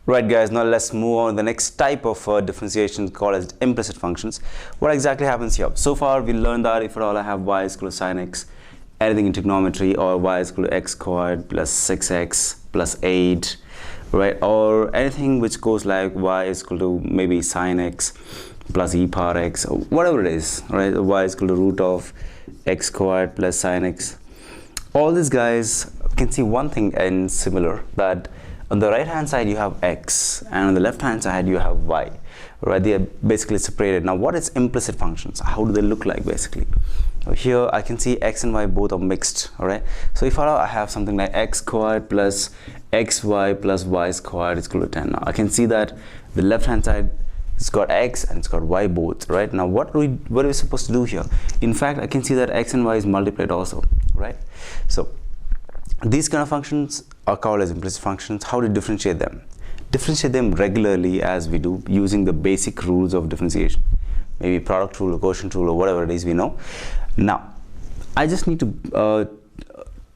Right guys, now let's move on to the next type of differentiation called as implicit functions. What exactly happens here? So far we learned that if at all I have y is equal to sin x, anything in trigonometry, or y is equal to x squared plus 6x plus 8, right, or anything which goes like y is equal to maybe sin x plus e power x, or whatever it is, right, y is equal to root of x squared plus sin x. All these guys can see one thing in similar, that on the right hand side you have x and on the left hand side you have y, right? They are basically separated. Now what is implicit functions? How do they look like basically? Here I can see x and y both are mixed, all right? So if I have something like x squared plus xy plus y squared is equal to 10. Now I can see that the left hand side, it's got x and it's got y both, right? Now what are we supposed to do here? In fact, I can see that x and y is multiplied also, right? So these kind of functions are called as implicit functions. How to differentiate them? Differentiate them regularly as we do, using the basic rules of differentiation, maybe product rule or quotient rule or whatever it is we know. Now I just need to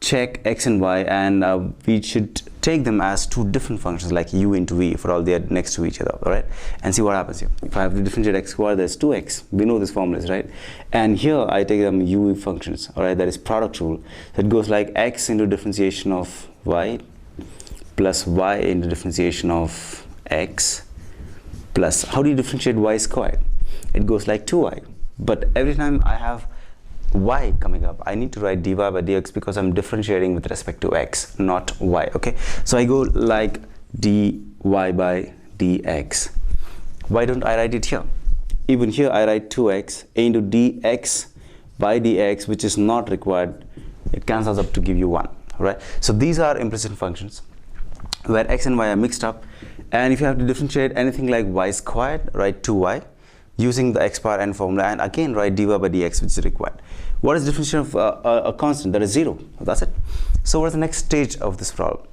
check x and y, and we should take them as two different functions like u into v for all they are next to each other, all right, and see what happens here. If I have to differentiate x squared, there's 2x, we know this formula is right, and here I take them u functions, all right, that is product rule. So it goes like x into differentiation of y plus y into differentiation of x plus, how do you differentiate y squared? It goes like 2y, but every time I have y coming up, I need to write dy by dx because I'm differentiating with respect to x, not y, okay? So I go like dy by dx. Why don't I write it here? Even here I write 2x into dx by dx, which is not required. It cancels up to give you 1, right? So these are implicit functions where x and y are mixed up, and if you have to differentiate anything like y squared, write 2y using the x power n formula, and again write dy by dx, which is required. What is differentiation of a constant? That is 0. That's it. So what is the next stage of this problem?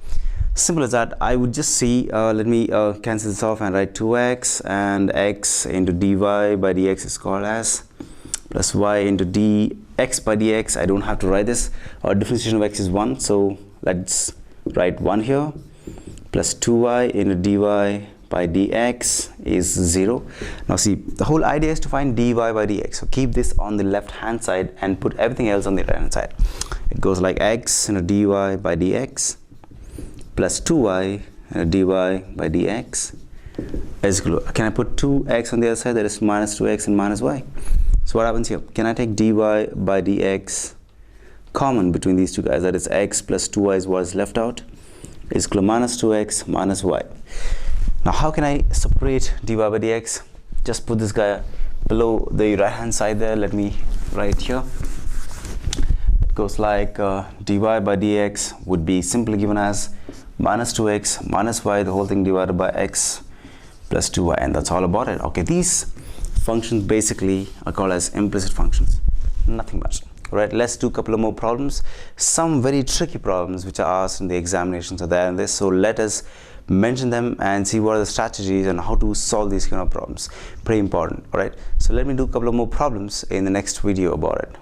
Simple as that. I would just see, let me cancel this off and write 2x, and x into dy by dx is called as plus y into dx by dx. I don't have to write this. Our differentiation of x is 1, so let's write 1 here, plus 2y into dy by dx is 0. Now see, the whole idea is to find dy by dx. So keep this on the left hand side and put everything else on the right hand side. It goes like x into dy by dx plus 2y into dy by dx is equal to, can I put 2x on the other side? That is minus 2x and minus y. So what happens here? Can I take dy by dx common between these two guys? That is x plus 2y is what is left out, is equal to minus 2x minus y. Now how can I separate dy by dx? Just put this guy below the right hand side there. Let me write here. It goes like dy by dx would be simply given as minus 2x minus y, the whole thing divided by x plus 2y, and that's all about it. Okay, these functions basically are called as implicit functions, nothing much. Right, let's do a couple of more problems. Some very tricky problems which are asked in the examinations are there in this, so let us mention them and see what are the strategies and how to solve these kind of problems. Pretty important. All right, so let me do a couple of more problems in the next video about it.